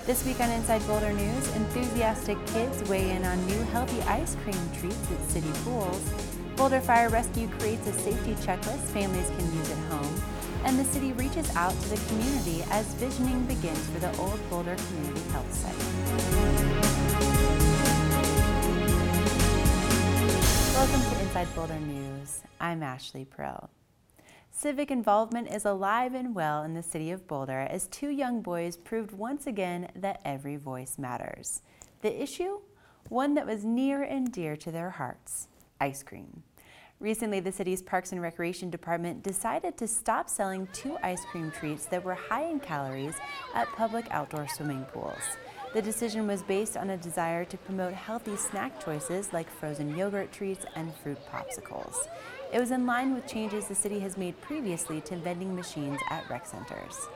This week on Inside Boulder News, enthusiastic kids weigh in on new healthy ice cream treats at city pools. Boulder Fire-Rescue creates a safety checklist families can use at home. And the city reaches out to the community as visioning begins for the old Boulder Community Health site. Welcome to Inside Boulder News. I'm Ashley Pro. Civic involvement is alive and well in the city of Boulder as two young boys proved once again that every voice matters. The issue? One that was near and dear to their hearts: ice cream. Recently, the city's Parks and Recreation Department decided to stop selling two ice cream treats that were high in calories at public outdoor swimming pools. The decision was based on a desire to promote healthy snack choices like frozen yogurt treats and fruit popsicles. It was in line with changes the city has made previously to vending machines at rec centers.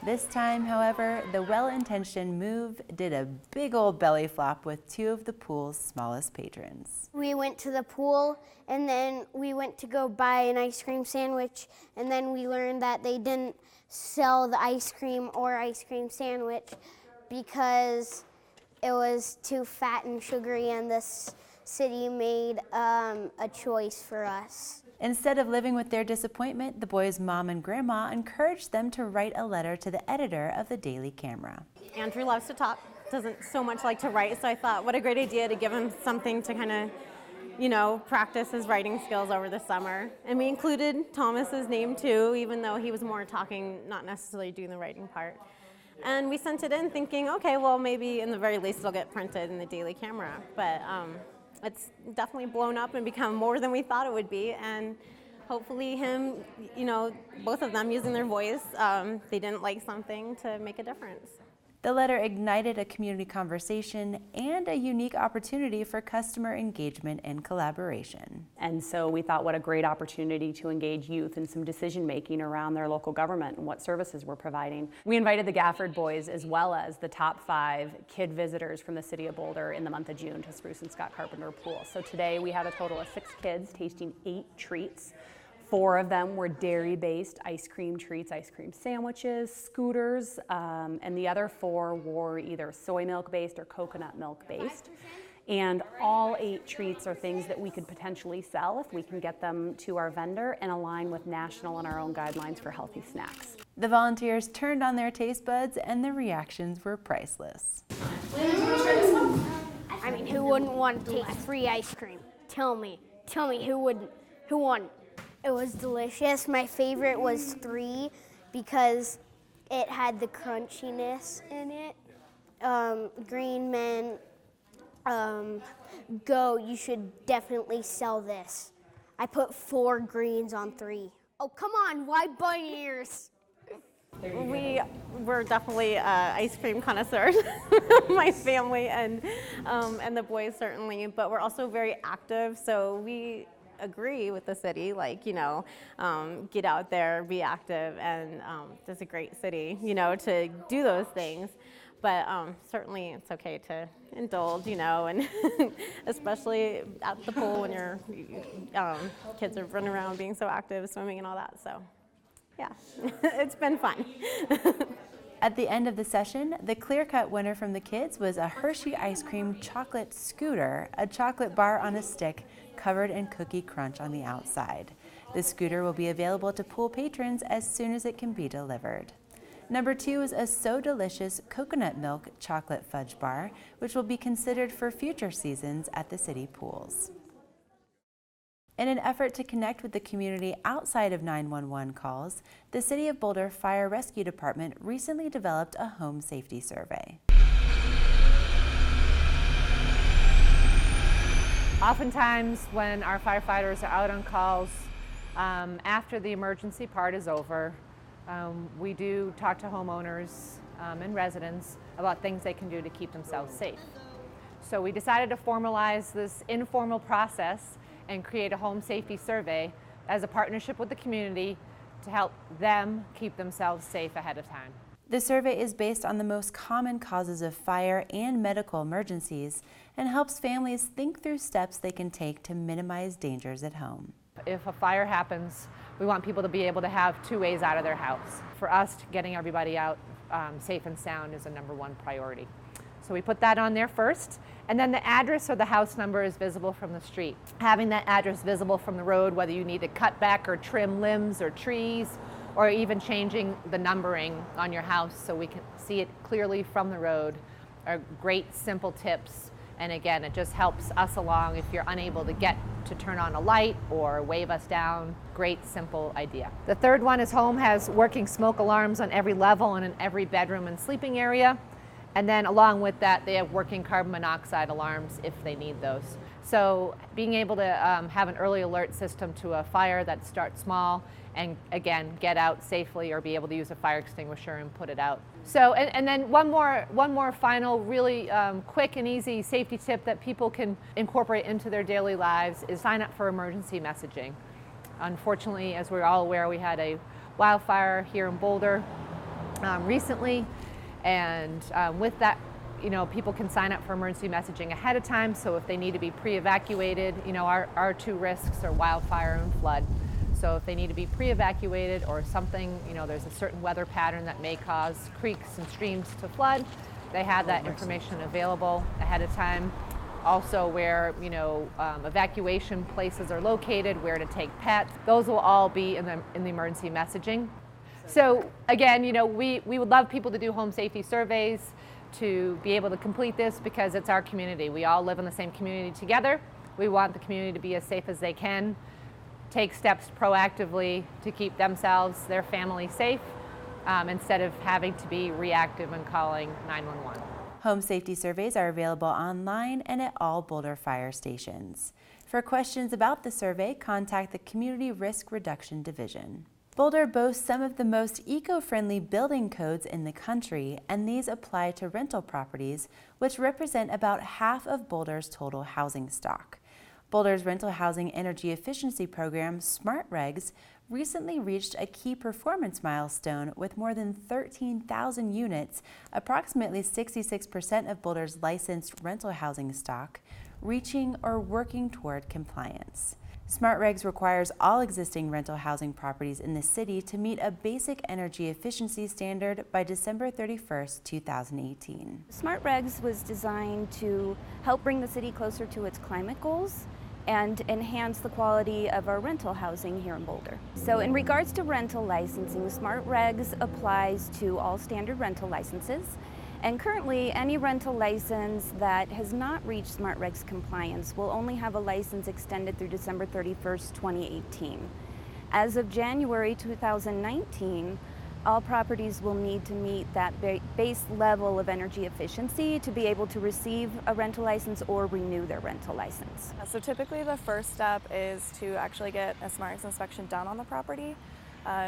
This time, however, the well-intentioned move did a big old belly flop with two of the pool's smallest patrons. We went to the pool and then we went to go buy an ice cream sandwich, and then we learned that they didn't sell the ice cream or ice cream sandwich because it was too fat and sugary, and this city made a choice for us. Instead of living with their disappointment, the boys' mom and grandma encouraged them to write a letter to the editor of the Daily Camera. Andrew loves to talk, doesn't so much like to write, so I thought what a great idea to give him something to kind of, practice his writing skills over the summer. And we included Thomas's name too, even though he was more talking, not necessarily doing the writing part. And we sent it in thinking, okay, well, maybe in the very least it'll get printed in the Daily Camera. But it's definitely blown up and become more than we thought it would be. And hopefully him, both of them using their voice, they didn't like something to make a difference. The letter ignited a community conversation and a unique opportunity for customer engagement and collaboration. And so we thought, what a great opportunity to engage youth in some decision making around their local government and what services we're providing. We invited the Gafford boys as well as the top 5 kid visitors from the city of Boulder in the month of June to Spruce and Scott Carpenter Pool. So today we had a total of 6 kids tasting 8 treats. 4 of them were dairy-based ice cream treats, ice cream sandwiches, scooters, and the other 4 were either soy milk-based or coconut milk-based. And all 8 treats are things that we could potentially sell if we can get them to our vendor and align with national and our own guidelines for healthy snacks. The volunteers turned on their taste buds and the reactions were priceless. I mean, who wouldn't want to take free ice cream? Tell me who wouldn't? Who wouldn't? It was delicious. My favorite was 3 because it had the crunchiness in it. Green Men, go, you should definitely sell this. I put 4 greens on 3. Oh, come on, why bunny ears? We were definitely ice cream connoisseurs, my family and the boys certainly, but we're also very active, so we agree with the city, get out there, be active, and it's a great city, to do those things. But certainly it's okay to indulge, and especially at the pool when your kids are running around being so active, swimming and all that. So yeah, it's been fun. At the end of the session, the clear-cut winner from the kids was a Hershey ice cream chocolate scooter, a chocolate bar on a stick covered in cookie crunch on the outside. The scooter will be available to pool patrons as soon as it can be delivered. Number 2 is a So Delicious coconut milk chocolate fudge bar, which will be considered for future seasons at the city pools. In an effort to connect with the community outside of 911 calls, the City of Boulder Fire-Rescue Department recently developed a home safety survey. Oftentimes when our firefighters are out on calls, after the emergency part is over, we do talk to homeowners and residents about things they can do to keep themselves safe. So we decided to formalize this informal process and create a home safety survey as a partnership with the community to help them keep themselves safe ahead of time. The survey is based on the most common causes of fire and medical emergencies and helps families think through steps they can take to minimize dangers at home. If a fire happens, we want people to be able to have 2 ways out of their house. For us, getting everybody out safe and sound is a #1 priority. So we put that on there first, and then the address or the house number is visible from the street. Having that address visible from the road, whether you need to cut back or trim limbs or trees, or even changing the numbering on your house so we can see it clearly from the road, are great simple tips. And again, it just helps us along if you're unable to get to turn on a light or wave us down. Great simple idea. The third one is home has working smoke alarms on every level and in every bedroom and sleeping area. And then along with that, they have working carbon monoxide alarms if they need those. So being able to have an early alert system to a fire that starts small and again, get out safely or be able to use a fire extinguisher and put it out. So, and then one more final really quick and easy safety tip that people can incorporate into their daily lives is sign up for emergency messaging. Unfortunately, as we're all aware, we had a wildfire here in Boulder recently. And with that, people can sign up for emergency messaging ahead of time. So if they need to be pre-evacuated, our two risks are wildfire and flood. So if they need to be pre-evacuated or something, there's a certain weather pattern that may cause creeks and streams to flood, they have that information available ahead of time. Also where, evacuation places are located, where to take pets, those will all be in the emergency messaging. So again, we would love people to do home safety surveys, to be able to complete this because it's our community. We all live in the same community together. We want the community to be as safe as they can, take steps proactively to keep themselves, their family safe, instead of having to be reactive and calling 911. Home safety surveys are available online and at all Boulder fire stations. For questions about the survey, contact the Community Risk Reduction Division. Boulder boasts some of the most eco-friendly building codes in the country, and these apply to rental properties, which represent about half of Boulder's total housing stock. Boulder's rental housing energy efficiency program, SmartRegs, recently reached a key performance milestone with more than 13,000 units, approximately 66% of Boulder's licensed rental housing stock, reaching or working toward compliance. SmartRegs requires all existing rental housing properties in the city to meet a basic energy efficiency standard by December 31st, 2018. SmartRegs was designed to help bring the city closer to its climate goals and enhance the quality of our rental housing here in Boulder. So in regards to rental licensing, SmartRegs applies to all standard rental licenses. And currently, any rental license that has not reached SmartRegs compliance will only have a license extended through December 31st, 2018. As of January 2019, all properties will need to meet that base level of energy efficiency to be able to receive a rental license or renew their rental license. So typically the first step is to actually get a SmartRegs inspection done on the property.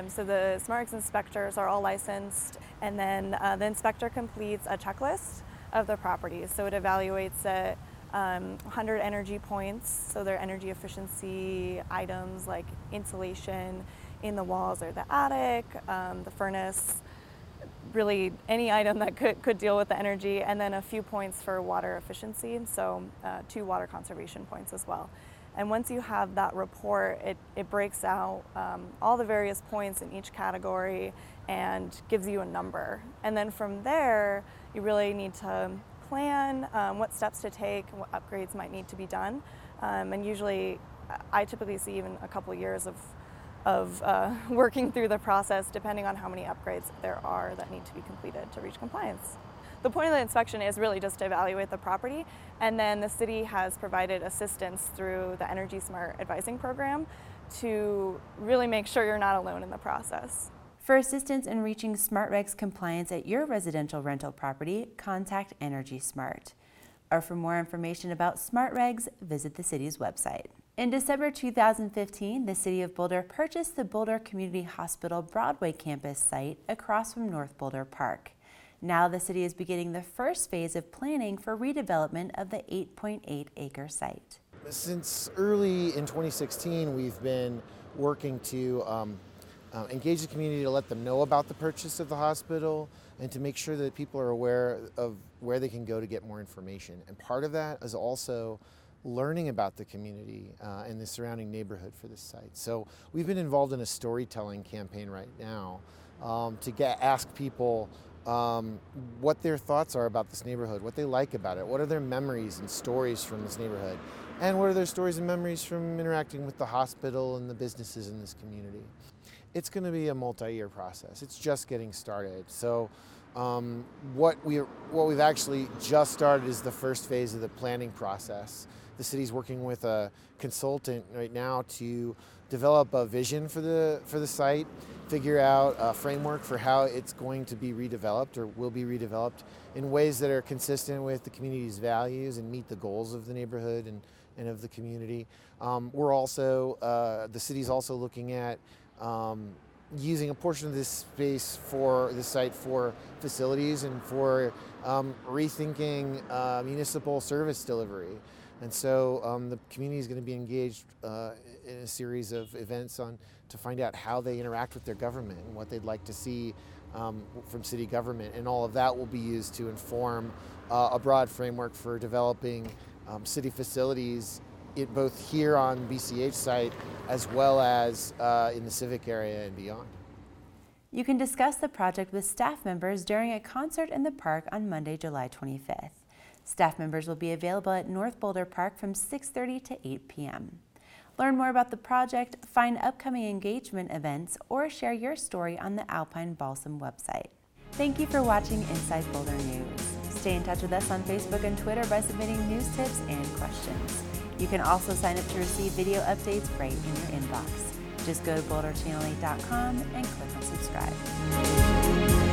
So the SmartRegs inspectors are all licensed, and then the inspector completes a checklist of the property. So it evaluates at 100 energy points, so their energy efficiency items like insulation in the walls or the attic, the furnace, really any item that could deal with the energy, and then a few points for water efficiency, so 2 water conservation points as well. And once you have that report, it breaks out all the various points in each category and gives you a number. And then from there, you really need to plan what steps to take, what upgrades might need to be done. And usually, I typically see even a couple years of working through the process, depending on how many upgrades there are that need to be completed to reach compliance. The point of the inspection is really just to evaluate the property, and then the city has provided assistance through the Energy Smart Advising Program to really make sure you're not alone in the process. For assistance in reaching SmartRegs compliance at your residential rental property, contact Energy Smart. Or for more information about SmartRegs, visit the city's website. In December 2015, the City of Boulder purchased the Boulder Community Hospital Broadway campus site across from North Boulder Park. Now the city is beginning the first phase of planning for redevelopment of the 8.8-acre site. Since early in 2016, we've been working to engage the community to let them know about the purchase of the hospital and to make sure that people are aware of where they can go to get more information. And part of that is also learning about the community and the surrounding neighborhood for this site. So we've been involved in a storytelling campaign right now to ask people what their thoughts are about this neighborhood, what they like about it, what are their memories and stories from this neighborhood, and what are their stories and memories from interacting with the hospital and the businesses in this community. It's going to be a multi-year process. It's just getting started. So what we've actually just started is the first phase of the planning process. The city's working with a consultant right now to develop a vision for the site, figure out a framework for how it's going to be redeveloped or will be redeveloped in ways that are consistent with the community's values and meet the goals of the neighborhood and of the community. We're also, the city's also looking at using a portion of this space for the site for facilities and for rethinking municipal service delivery. And so the community is going to be engaged in a series of events to find out how they interact with their government and what they'd like to see from city government. And all of that will be used to inform a broad framework for developing city facilities both here on BCH site as well as in the civic area and beyond. You can discuss the project with staff members during a concert in the park on Monday, July 25th. Staff members will be available at North Boulder Park from 6:30 to 8 p.m. Learn more about the project, find upcoming engagement events, or share your story on the Alpine Balsam website. Thank you for watching Inside Boulder News. Stay in touch with us on Facebook and Twitter by submitting news tips and questions. You can also sign up to receive video updates right in your inbox. Just go to boulderchannel8.com and click on subscribe.